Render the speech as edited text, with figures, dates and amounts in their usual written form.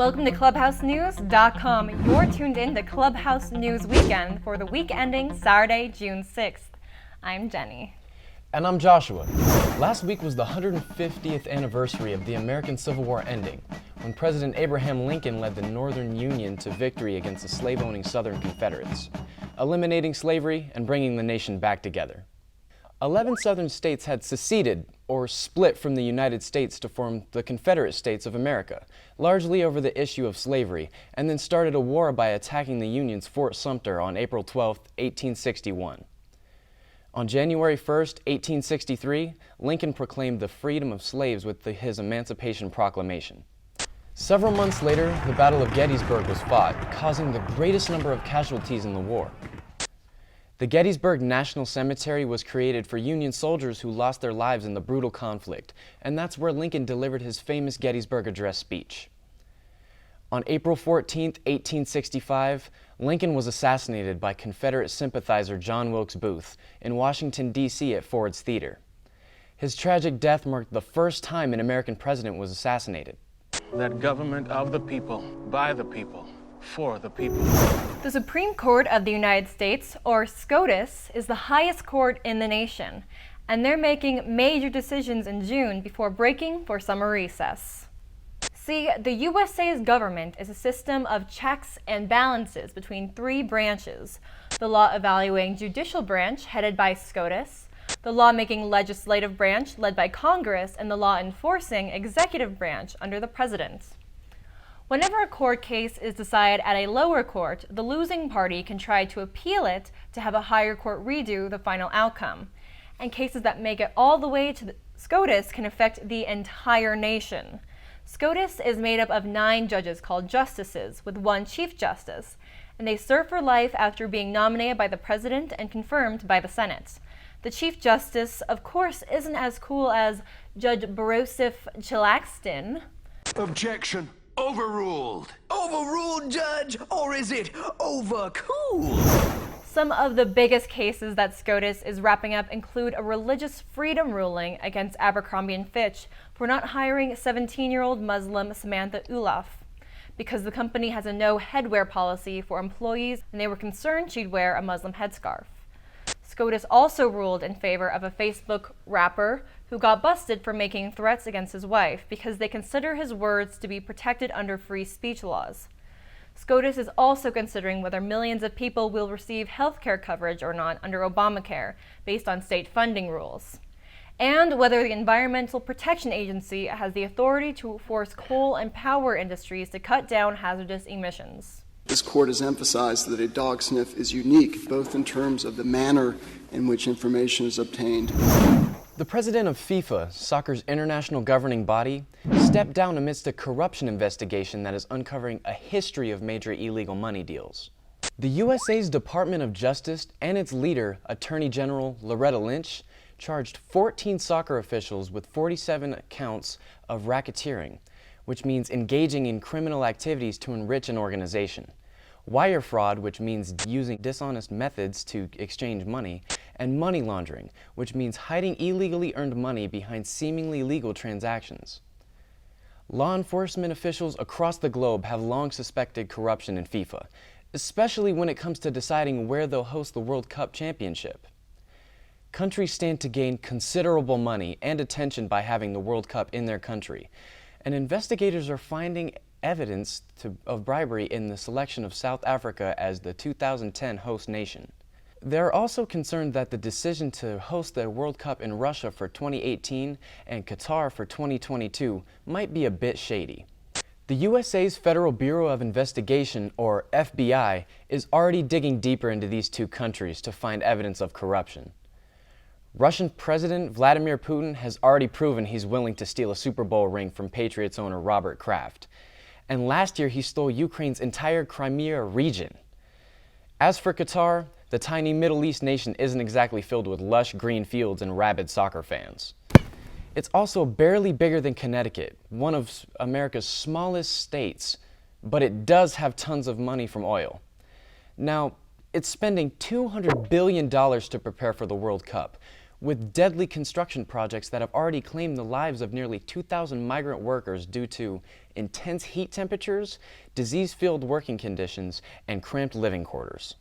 Welcome to ClubhouseNews.com. You're tuned in to Clubhouse News Weekend for the week ending Saturday, June 6th. I'm Jenny. And I'm Joshua. Last week was the 150th anniversary of the American Civil War ending, when President Abraham Lincoln led the Northern Union to victory against the slave-owning Southern Confederates, eliminating slavery and bringing the nation back together. 11 Southern states had seceded or split from the United States to form the Confederate States of America, largely over the issue of slavery, and then started a war by attacking the Union's Fort Sumter on April 12, 1861. On January 1, 1863, Lincoln proclaimed the freedom of slaves with his Emancipation Proclamation. Several months later, the Battle of Gettysburg was fought, causing the greatest number of casualties in the war. The Gettysburg National Cemetery was created for Union soldiers who lost their lives in the brutal conflict, and that's where Lincoln delivered his famous Gettysburg Address speech. On April 14, 1865, Lincoln was assassinated by Confederate sympathizer John Wilkes Booth in Washington, D.C. at Ford's Theater. His tragic death marked the first time an American president was assassinated. That government of the people, by the people, for the people. The Supreme Court of the United States, or SCOTUS, is the highest court in the nation, and they're making major decisions in June before breaking for summer recess. See, the USA's government is a system of checks and balances between three branches: the law-evaluating judicial branch, headed by SCOTUS, the lawmaking legislative branch, led by Congress, and the law-enforcing executive branch under the President. Whenever a court case is decided at a lower court, the losing party can try to appeal it to have a higher court redo the final outcome. And cases that make it all the way to the SCOTUS can affect the entire nation. SCOTUS is made up of 9 judges called justices, with 1 chief justice, and they serve for life after being nominated by the president and confirmed by the Senate. The chief justice, of course, isn't as cool as Judge Borosif Chilaxton. Objection. Overruled. Overruled, Judge? Or is it overcool? Some of the biggest cases that SCOTUS is wrapping up include a religious freedom ruling against Abercrombie & Fitch for not hiring 17-year-old Muslim Samantha Ulaf because the company has a no headwear policy for employees and they were concerned she'd wear a Muslim headscarf. SCOTUS also ruled in favor of a Facebook rapper who got busted for making threats against his wife because they consider his words to be protected under free speech laws. SCOTUS is also considering whether millions of people will receive health care coverage or not under Obamacare based on state funding rules, and whether the Environmental Protection Agency has the authority to force coal and power industries to cut down hazardous emissions. This court has emphasized that a dog sniff is unique, both in terms of the manner in which information is obtained. The president of FIFA, soccer's international governing body, stepped down amidst a corruption investigation that is uncovering a history of major illegal money deals. The USA's Department of Justice and its leader, Attorney General Loretta Lynch, charged 14 soccer officials with 47 counts of racketeering, which means engaging in criminal activities to enrich an organization; wire fraud, which means using dishonest methods to exchange money; and money laundering, which means hiding illegally earned money behind seemingly legal transactions. Law enforcement officials across the globe have long suspected corruption in FIFA, especially when it comes to deciding where they'll host the World Cup Championship. Countries stand to gain considerable money and attention by having the World Cup in their country, and investigators are finding evidence of bribery in the selection of South Africa as the 2010 host nation. They're also concerned that the decision to host the World Cup in Russia for 2018 and Qatar for 2022 might be a bit shady. The USA's Federal Bureau of Investigation, or FBI, is already digging deeper into these two countries to find evidence of corruption. Russian President Vladimir Putin has already proven he's willing to steal a Super Bowl ring from Patriots owner Robert Kraft. And last year he stole Ukraine's entire Crimea region. As for Qatar, the tiny Middle East nation isn't exactly filled with lush green fields and rabid soccer fans. It's also barely bigger than Connecticut, one of America's smallest states, but it does have tons of money from oil. Now, it's spending $200 billion to prepare for the World Cup, with deadly construction projects that have already claimed the lives of nearly 2,000 migrant workers due to intense heat temperatures, disease-filled working conditions, and cramped living quarters.